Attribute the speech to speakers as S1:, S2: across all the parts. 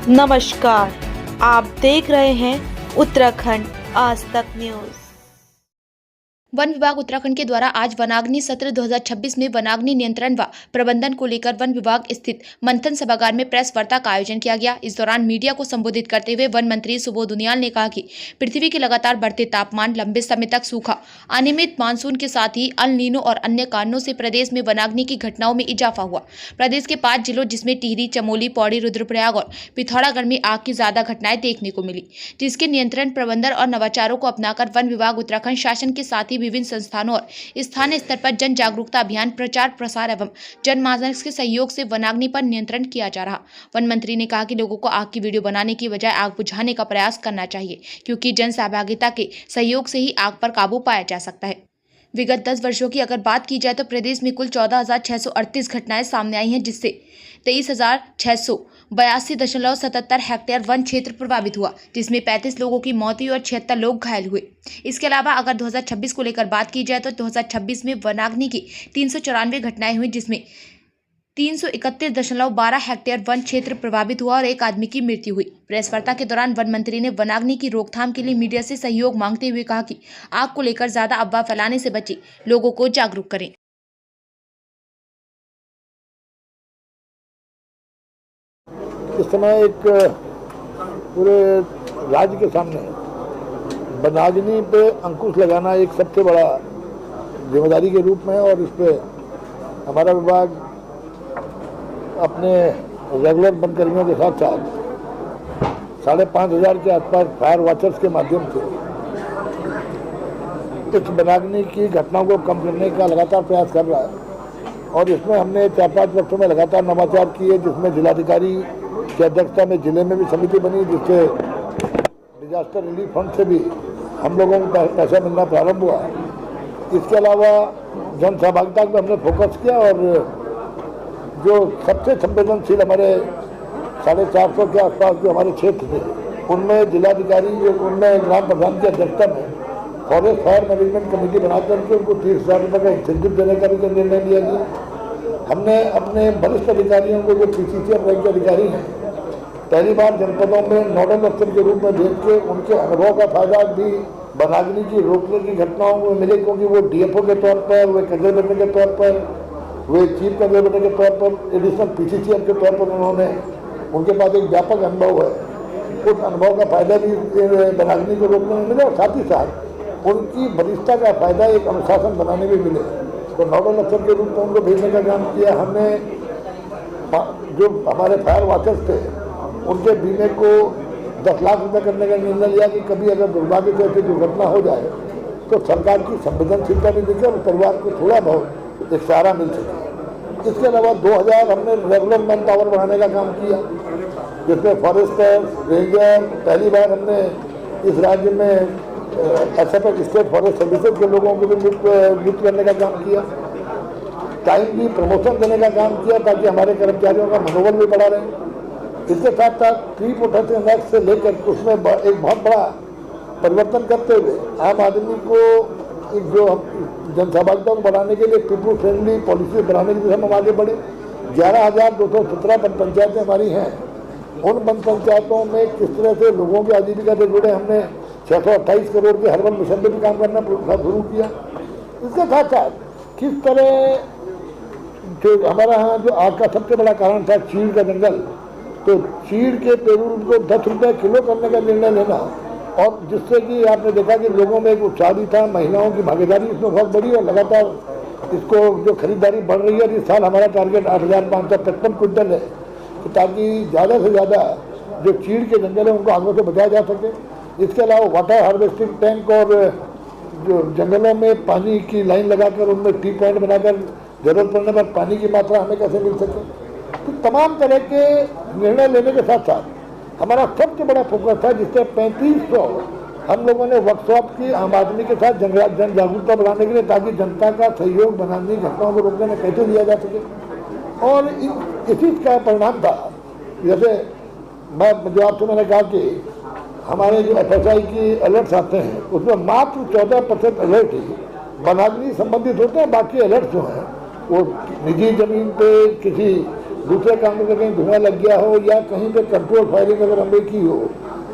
S1: नमस्कार, आप देख रहे हैं उत्तराखंड आज तक न्यूज।
S2: वन विभाग उत्तराखंड के द्वारा आज वनाग्नि सत्र 2026 में वनाग्नि नियंत्रण व प्रबंधन को लेकर वन विभाग स्थित मंथन सभागार में प्रेस वार्ता का आयोजन किया गया। इस दौरान मीडिया को संबोधित करते हुए वन मंत्री सुबोध उनियाल ने कहा कि पृथ्वी के लगातार बढ़ते तापमान, लंबे समय तक सूखा, अनियमित मानसून के साथ ही अल नीनो और अन्य कारणों से प्रदेश में वनाग्नि की घटनाओं में इजाफा हुआ। प्रदेश के 5 जिलों जिसमें टिहरी, चमोली, पौड़ी, रुद्रप्रयाग और पिथौरागढ़ में आग की ज्यादा घटनाएं देखने को मिली, जिसके नियंत्रण, प्रबंधन और नवाचारों को अपनाकर वन विभाग उत्तराखंड शासन के साथ ही विभिन्न संस्थानों और स्थानीय स्तर पर जन जागरूकता अभियान, प्रचार प्रसार एवं जनमानस के सहयोग से वनाग्नि पर नियंत्रण किया जा रहा। वन मंत्री ने कहा कि लोगों को आग की वीडियो बनाने की बजाय आग बुझाने का प्रयास करना चाहिए, क्योंकि जन सहभागिता के सहयोग से ही आग पर काबू पाया जा सकता है। विगत 10 वर्षों की अगर बात की जाए तो प्रदेश में कुल 14,638 घटनाएं सामने आई हैं, जिससे 23,682.77 हेक्टेयर वन क्षेत्र प्रभावित हुआ, जिसमें 35 लोगों की मौत हुई और 76 लोग घायल हुए। इसके अलावा अगर 2026 को लेकर बात की जाए तो 2026 में वनाग्नि की 394 घटनाएं हुई, जिसमें 331.12 हेक्टेयर वन क्षेत्र प्रभावित हुआ और एक आदमी की मृत्यु हुई। प्रेस वार्ता के दौरान वन मंत्री ने वनाग्नि की रोकथाम के लिए मीडिया से सहयोग मांगते हुए कहा कि आग को लेकर ज्यादा अफवाह फैलाने से बचे, लोगों को जागरूक करें।
S3: इस समय एक पूरे राज्य के सामने वनाग्नि पे अंकुश लगाना एक सबसे बड़ा जिम्मेदारी के रूप में, और इस पे हमारा विभाग अपने रेगुलर वनकर्मियों के साथ साथ 5,500 के आसपास फायर वॉचर्स के माध्यम से इस वनाग्नि की घटनाओं को कम करने का लगातार प्रयास कर रहा है। और इसमें हमने 4-5 वर्षों में लगातार नवाचार किए, जिसमें जिलाधिकारी की अध्यक्षता में जिले में भी समिति बनी, जिससे डिजास्टर रिलीफ फंड से भी हम लोगों को पैसा मिलना प्रारंभ हुआ। इसके अलावा जन सहभागिता पर हमने फोकस किया, और जो सबसे संवेदनशील हमारे 450 के आसपास जो हमारे क्षेत्र थे, उनमें जिलाधिकारी, उनमें ग्राम प्रधान की अध्यक्षता में फॉरेस्ट फायर मैनेजमेंट कमेटी बनाकर के उनको 30,000 रुपये का इंसेंटिव देने का भी निर्णय लिया गया। हमने अपने वरिष्ठ अधिकारियों को, जो PCCM रैंक के अधिकारी हैं, पहली बार जनपदों में नोडल अफसर के रूप में भेज के उनके अनुभव का फायदा भी वनाग्नि की रोकने की घटनाओं में मिले, क्योंकि वो DFO के तौर पर, वे कंजर्वेटर के तौर पर, वे चीफ कंजर्वेटर के तौर पर, एडिशनल PCCM के तौर पर उनके पास एक व्यापक अनुभव है। उस अनुभव का फायदा भी वनाग्नि को रोकने में मिले, और साथ ही साथ उनकी वरिष्ठता का फायदा एक अनुशासन बनाने में मिले। तो नोडल अफसर के रूप में उनको भेजने का काम किया हमने। जो हमारे फायर वॉचर्स थे, उनके बीमे को 10 लाख रुपये करने का निर्णय लिया कि कभी अगर दुर्भाग्य से ऐसी दुर्घटना हो जाए तो सरकार की संवेदनशीलता भी दिखे और परिवार को थोड़ा बहुत एक सहारा मिल सके। इसके अलावा 2000 हमने रेगुलर मैन पावर बढ़ाने का काम किया, जिसमें फॉरेस्टर्स, रेंजर, पहली बार हमने इस राज्य में SFS स्टेट फॉरेस्ट सर्विसेज के लोगों को भी नियुक्त करने का काम किया। टाइमली प्रमोशन देने का काम किया, ताकि हमारे कर्मचारियों का मनोबल भी बढ़ा रहे। इसके साथ साथ ट्री प्रोटेक्शन एक्ट से लेकर उसमें एक बहुत बड़ा परिवर्तन करते हुए आम आदमी को एक जो जनसहभागिता को बढ़ाने के लिए पीपल फ्रेंडली पॉलिसी बनाने की दिशा में हम आगे बढ़े। 11,217 वन पंचायतें हमारी हैं। उन वन पंचायतों में किस तरह से लोगों की आजीविका से जुड़े हमने 628 करोड़ के हर्बल मिशन में भी काम करना शुरू किया। इसके साथ साथ किस तरह जो हमारा यहाँ जो आग का सबसे बड़ा कारण था चीड़ का जंगल, तो चीड़ के पेड़ को 10 रुपये किलो करने का निर्णय लेना, और जिससे कि आपने देखा कि लोगों में एक उत्साह भी था, महिलाओं की भागीदारी इसमें बहुत बड़ी, और लगातार इसको जो खरीदारी बढ़ रही है। इस साल हमारा टारगेट 8,555 क्विंटल है, ताकि ज़्यादा से ज़्यादा जो चीड़ के जंगल है उनको आगों से बचाया जा सके। इसके अलावा वाटर हार्वेस्टिंग टैंक और जो जंगलों में पानी की लाइन लगाकर उनमें टी पॉइंट बनाकर जरूरत पड़ने पर पानी की मात्रा हमें कैसे मिल सके, तो तमाम तरह के निर्णय लेने के साथ साथ हमारा सबसे बड़ा फोकस था, जिससे 3500 हम लोगों ने वर्कशॉप की आम आदमी के साथ जन जागरूकता बढ़ाने के लिए, ताकि जनता का सहयोग बनाने घटनाओं को रोकने में कैसे लिया जा सके। और इसी का परिणाम था, जैसे जो आपसे मैंने कहा कि हमारे जो FSI की अलर्ट्स आते हैं, उसमें मात्र 14% अलर्ट ही वनाग्नि संबंधित होते हैं। बाकी अलर्ट जो हैं वो निजी जमीन पे किसी दूसरे काम में कहीं धुआं लग गया हो या कहीं पे कंट्रोल फायरिंग अगर हमने की हो,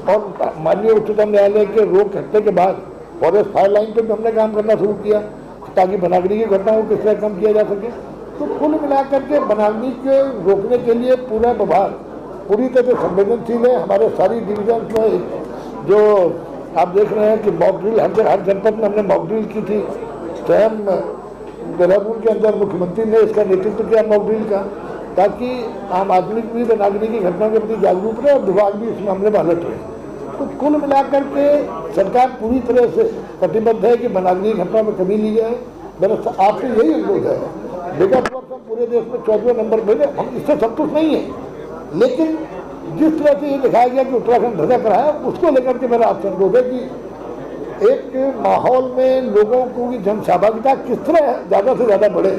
S3: और माननीय उच्चतम न्यायालय के रोक हटने के बाद फॉरेस्ट फायर लाइन पर भी हमने काम करना शुरू किया ताकि वनाग्नि की घटनाओं को किस तरह कम किया जा सके। तो कुल मिलाकर के वनाग्नि के रोकने के लिए पूरा विभाग पूरी तरह से संवेदनशील है। हमारे सारी डिवीजन में जो आप देख रहे हैं कि मॉक ड्रिल हर जनपद में हमने मॉक ड्रिल की थी। स्वयं देहरादून के अंदर मुख्यमंत्री ने इसका नेतृत्व किया मॉक ड्रिल का, ताकि आम आदमी भी वनाग्नि की घटनाओं के प्रति जागरूक रहे और विभाग भी इस मामले में अलर्ट रहे। तो कुल मिलाकर के सरकार पूरी तरह से प्रतिबद्ध है कि वनाग्नि की घटनाओं में कमी ली जाए। मेरा आपसे यही अनुरोध है। विगत वर्ष हम पूरे देश में 14वें नंबर पर, हम इससे संतुष्ट नहीं है, लेकिन जिस तरह से ये दिखाया गया कि उत्तराखंड ध्वजा पर है, उसको लेकर के मेरा आपसे अनुरोध है कि एक माहौल में लोगों की जन सहभागिता किस तरह ज़्यादा से ज़्यादा बढ़े,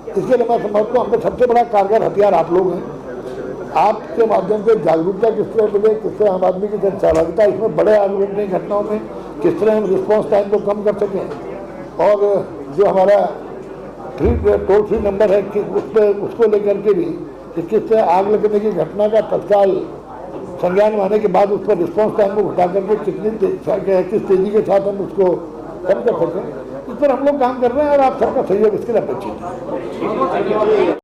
S3: इसके लिए मैं समझता हूँ हमें सबसे बड़ा कारगर हथियार आप लोग हैं। आपके माध्यम से जागरूकता किस तरह मिले, किस तरह आम आदमी की जन सहभागिता इसमें बड़े आग लगने की घटनाओं में किस तरह हम रिस्पॉन्स टाइम को कम कर सकें, और जो हमारा टोल फ्री नंबर है कि उसको लेकर के भी कि किस तरह आग लगने की घटना का तत्काल संज्ञान में आने के बाद उस पर रिस्पॉन्स टाइम को घटा करके किस तेजी के साथ हम उसको कम कर सकें, इस पर हम लोग काम कर रहे हैं और आप सबका सहयोग इसके लिए अपेक्षित है।